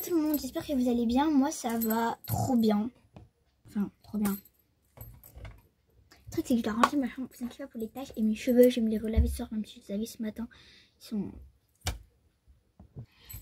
tout le monde, j'espère que vous allez bien. Moi ça va trop bien. Enfin, trop bien. Le truc c'est que je dois ranger ma chambre, vous inquiétez pas pour les tâches. Et mes cheveux, je vais me les relaver ce soir, même si vous avez ce matin. Ils sont...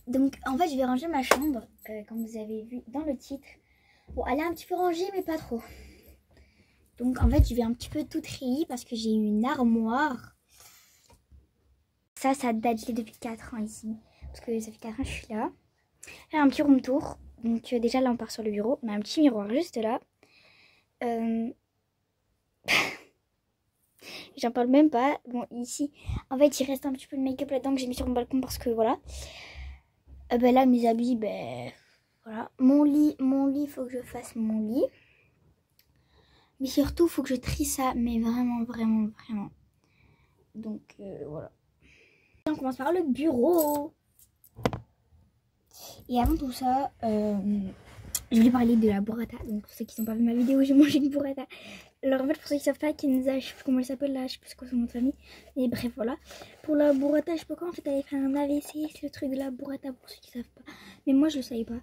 Donc en fait je vais ranger ma chambre, comme vous avez vu dans le titre. Bon, elle est un petit peu rangée mais pas trop. Donc en fait je vais un petit peu tout trier parce que j'ai une armoire. Ça date, je l'ai depuis 4 ans ici. Parce que ça fait 4 ans que je suis là. Là, un petit room tour. Donc déjà là on part sur le bureau. On a un petit miroir juste là. J'en parle même pas. Bon ici, en fait il reste un petit peu de make-up là-dedans que j'ai mis sur mon balcon parce que voilà. Là mes habits, voilà. Mon lit, il faut que je fasse mon lit. Mais surtout il faut que je trie ça. Mais vraiment. Donc voilà. On commence par le bureau. Et avant tout ça, je voulais parler de la burrata. Donc pour ceux qui n'ont pas vu ma vidéo, j'ai mangé une burrata. Alors en fait pour ceux qui savent pas, Kenza, je sais plus comment elle s'appelle là, je sais plus quoi son nom de famille. Mais bref voilà. Pour la burrata, je sais pas quoi, en fait elle avait fait un AVC, c'est le truc de la burrata pour ceux qui savent pas. Mais moi je le savais pas.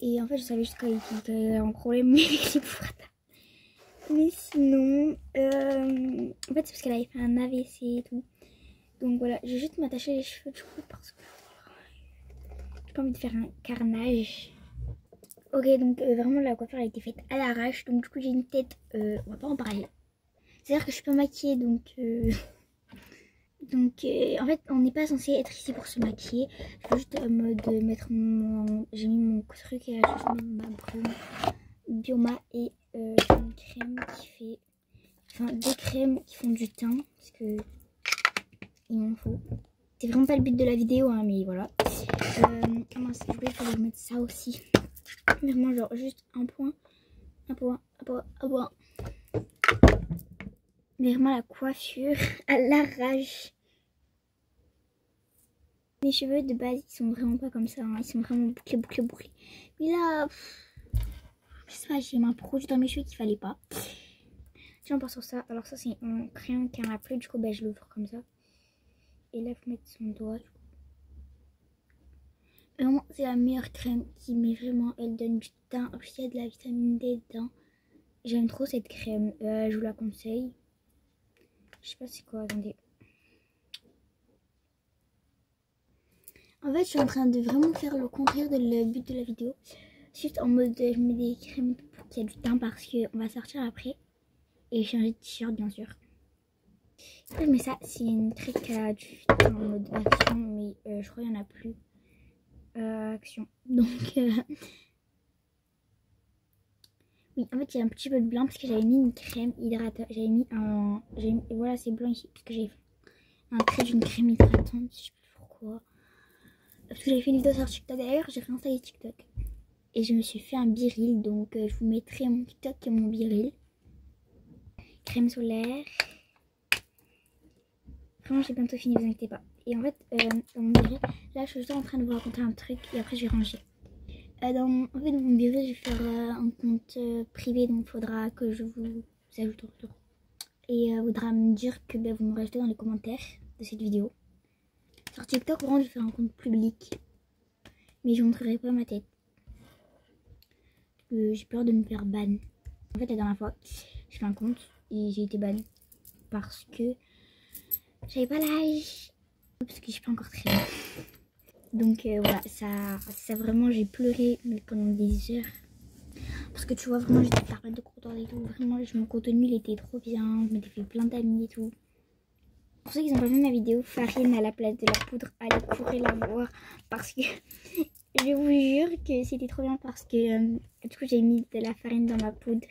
Et en fait je savais juste qu'elle avait un problème avec les burrata. Mais sinon, en fait c'est parce qu'elle avait fait un AVC et tout. Donc voilà, je vais juste m'attacher les cheveux du coup parce que j'ai pas envie de faire un carnage. Ok, donc vraiment la coiffure a été faite à l'arrache. Donc du coup j'ai une tête, on va pas en parler. C'est-à-dire que je suis pas maquillée donc... en fait on n'est pas censé être ici pour se maquiller. Je veux juste de mettre mon... J'ai mis mon truc et là je mets ma brume Bioma et j'ai une crème qui fait... Enfin deux crèmes qui font du teint parce que il m'en faut. C'est vraiment pas le but de la vidéo hein, mais voilà. Comment ça, je voulais mettre ça aussi. Vraiment genre juste un point. Vraiment la coiffure à l'arrache. Les cheveux de base ils sont vraiment pas comme ça hein. Ils sont vraiment bouclés. Mais là je sais pas, j'ai mis un produit dans mes cheveux qu'il fallait pas. Tiens on part sur ça. Alors ça c'est un crayon qui en a plus. Du coup je l'ouvre comme ça. Et là il faut mettre son doigt. Vraiment c'est la meilleure crème qui met vraiment, elle donne du teint. En plus il y a de la vitamine D dedans. J'aime trop cette crème, je vous la conseille. Je sais pas c'est quoi, attendez. En fait je suis en train de vraiment faire le contraire de le but de la vidéo. Juste en mode je mets des crèmes pour qu'il y ait du teint parce qu'on va sortir après. Et changer de t-shirt bien sûr. Mais ça c'est une trick qui a du teint en mode action. Mais je crois qu'il n'y en a plus. Action. Donc oui en fait il y a un petit peu de blanc parce que j'avais mis une crème hydrateur. J'avais mis un... Voilà c'est blanc ici parce que j'ai fait un trait d'une crème hydratante. Je sais plus pourquoi. Parce que j'avais fait une vidéo sur TikTok d'ailleurs. J'ai réinstallé TikTok. Et je me suis fait un biril. Donc je vous mettrai mon TikTok et mon biril. Crème solaire. Vraiment j'ai bientôt fini, vous inquiétez pas. Et en fait dans mon biril, là je suis juste en train de vous raconter un truc et après je vais ranger. En fait dans mon biril je vais faire un compte privé, donc il faudra que je vous ajoute au retour. Et faudra me dire que vous me rajoutez dans les commentaires de cette vidéo. Sur TikTok vraiment je vais faire un compte public. Mais je ne montrerai pas ma tête. J'ai peur de me faire ban. En fait la dernière fois j'ai fait un compte et j'ai été ban parce que j'avais pas l'âge, parce que je suis pas encore très bien. Donc voilà, ça vraiment j'ai pleuré mais pendant des heures. Parce que tu vois vraiment j'étais pleine de contente et tout. Vraiment mon contenu il était trop bien, je m'étais fait plein d'amis et tout. Pour ceux qui n'ont pas vu ma vidéo farine à la place de la poudre, allez courir la voir. Parce que je vous jure que c'était trop bien parce que du coup j'ai mis de la farine dans ma poudre.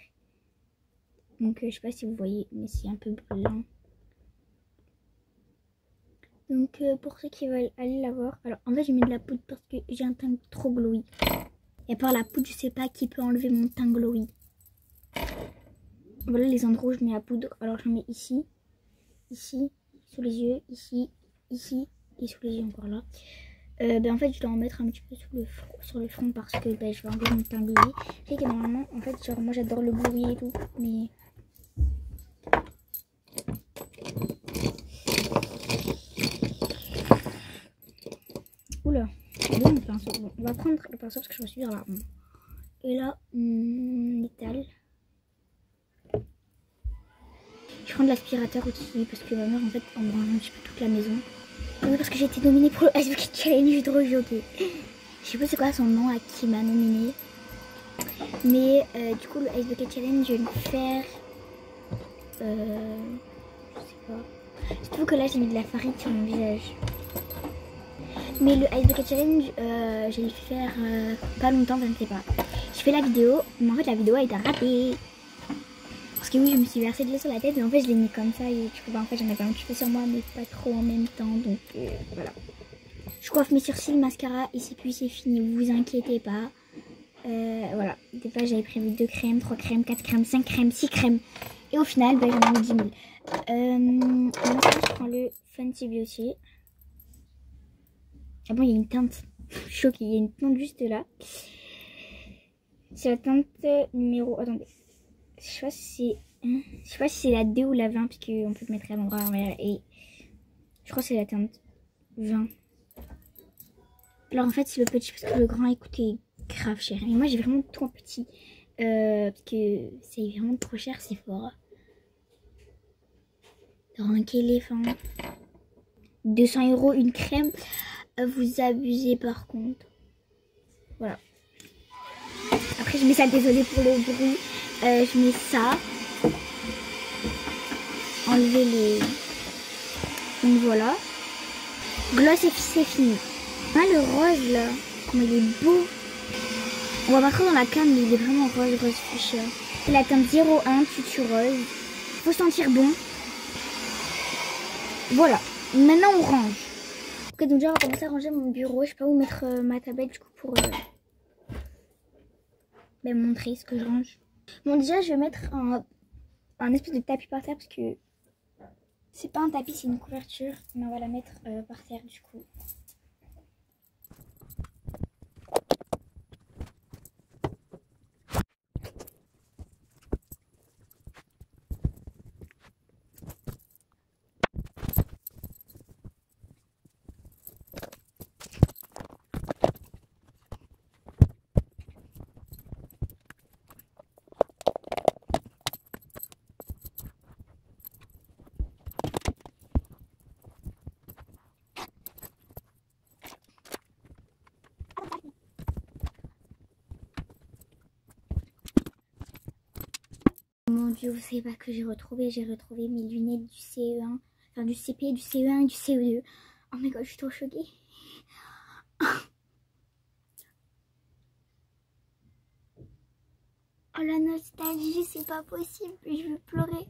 Donc je sais pas si vous voyez mais c'est un peu blanc. Donc pour ceux qui veulent aller la voir, alors en fait j'ai mis de la poudre parce que j'ai un teint trop glowy. Et par la poudre je sais pas qui peut enlever mon teint glowy. Voilà les endroits où je mets la poudre. Alors j'en mets ici, ici, sous les yeux, ici, ici et sous les yeux encore là. En fait je dois en mettre un petit peu sur le front parce que je vais enlever mon teint glowy. Je sais que normalement en fait genre moi j'adore le glowy et tout mais... Oula, c'est bon ça. pinceau. Bon, on va prendre le pinceau parce que je me suis dit là. Et là, on étale. Je prends de l'aspirateur aussi parce que ma mère en fait embranle un petit peu toute la maison. Oui, parce que j'ai été nominée pour le Ice Bucket Challenge, je suis trop choquée. Je sais pas c'est quoi son nom à qui m'a nominée. Mais du coup le Ice Bucket Challenge je vais le faire. Je sais pas. Surtout que là j'ai mis de la farine sur mon visage. Mais le Ice Bucket Challenge je vais le faire pas longtemps, je ne sais pas. Je fais la vidéo, mais en fait la vidéo a été ratée. Parce que oui, je me suis versé de l'eau sur la tête, mais en fait je l'ai mis comme ça et du coup bah, en fait j'en avais un petit peu sur moi mais pas trop en même temps, donc voilà. Je coiffe mes sourcils, mascara et puis c'est fini, vous inquiétez pas. Voilà, des fois j'avais prévu 2 crèmes, 3 crèmes, 4 crèmes, 5 crèmes, 6 crèmes et au final bah, j'en ai mis 10 000. Maintenant je prends le Fenty Beauty. Ah bon, il y a une teinte, je suis choquée, il y a une teinte juste là. C'est la teinte numéro, attendez. Je sais pas si c'est la 2 ou la 20 parce qu'on peut mettre à l'endroit et je crois que c'est la teinte 20. Alors en fait c'est le petit parce que le grand il coûtait grave cher. Et moi j'ai vraiment tout en petit parce que c'est vraiment trop cher, c'est fort. Donc éléphant. 200 € une crème. Vous abusez par contre. Voilà. Après je mets ça, désolé pour le bruit. Je mets ça. Enlever les... Donc voilà. Gloss et c'est fini. Ah le rose là. Comment il est beau. On va pas dans la canne mais il est vraiment rose fuchsia. C'est la teinte 01 tutu rose. Faut sentir bon. Voilà. Maintenant on range. Ok donc déjà on va commencer à ranger mon bureau. Je sais pas où mettre ma tablette du coup pour montrer ce que je range. Bon déjà je vais mettre un espèce de tapis par terre parce que c'est pas un tapis, c'est une couverture. Mais on va la mettre par terre du coup. Mon dieu, vous savez pas que j'ai retrouvé mes lunettes du CE1, enfin du CP, du CE1 et du CE2. Oh my god, je suis trop choquée. Oh la nostalgie, c'est pas possible, je veux pleurer.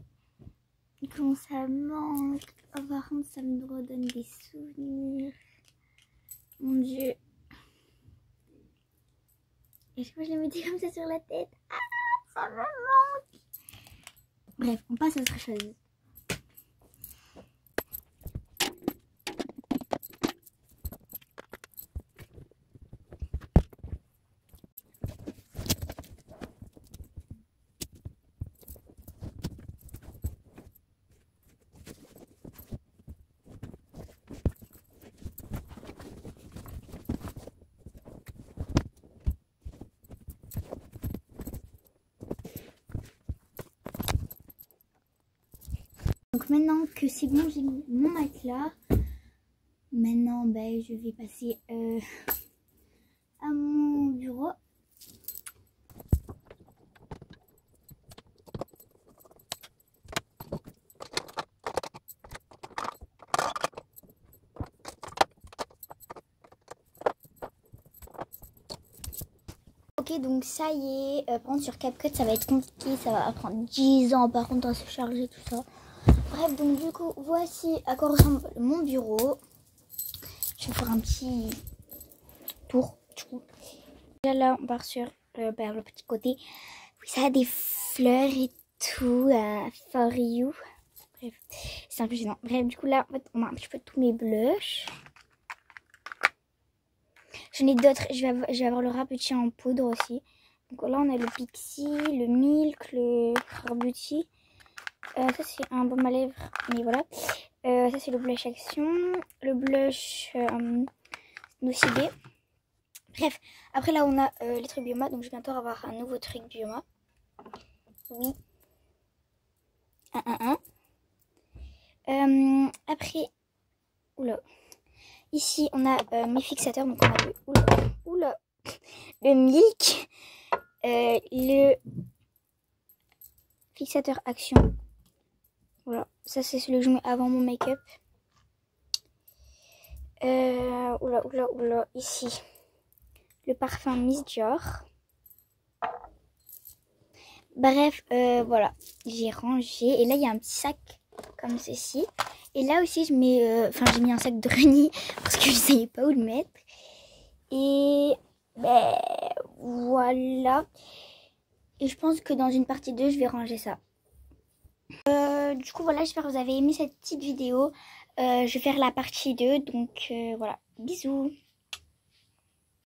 Quand ça manque, oh, par contre ça me redonne des souvenirs. Mon dieu. Est-ce que je les mettais comme ça sur la tête? Ah, ça me manque. Bref, on passe à autre chose. Donc maintenant que c'est bon, j'ai mis mon matelas. Maintenant, ben, je vais passer à mon bureau. Ok, donc ça y est, par contre sur CapCut ça va être compliqué, ça va prendre 10 ans par contre à se charger tout ça. Bref, donc du coup, voici à quoi ressemble mon bureau. Je vais faire un petit tour du coup. Déjà là, on part sur le petit côté. Oui, ça a des fleurs et tout, for you. Bref, c'est impressionnant. Bref, du coup là, en fait, on a un petit peu tous mes blushs. J'en ai d'autres, je vais avoir le Raputi en poudre aussi. Donc là, on a le Pixi, le Milk, le Rare Beauty. Ça, c'est un baume à lèvres, mais voilà. Ça, c'est le blush Action. Le blush Nocibé. Bref, après là on a les trucs Bioma, donc je vais bientôt avoir un nouveau truc Bioma. Oui. Après, oula. Ici on a mes fixateurs, donc on a le, oula, le Milk, le fixateur Action. Voilà, ça c'est celui que je mets avant mon make-up. Oula, ici le parfum Miss Dior. Bref, voilà, j'ai rangé. Et là, il y a un petit sac comme ceci. Et là aussi, je mets, j'ai mis un sac de Reni parce que je ne savais pas où le mettre. Et ben voilà. Et je pense que dans une partie 2, je vais ranger ça. Du coup, voilà, j'espère que vous avez aimé cette petite vidéo. Je vais faire la partie 2. Donc voilà, bisous.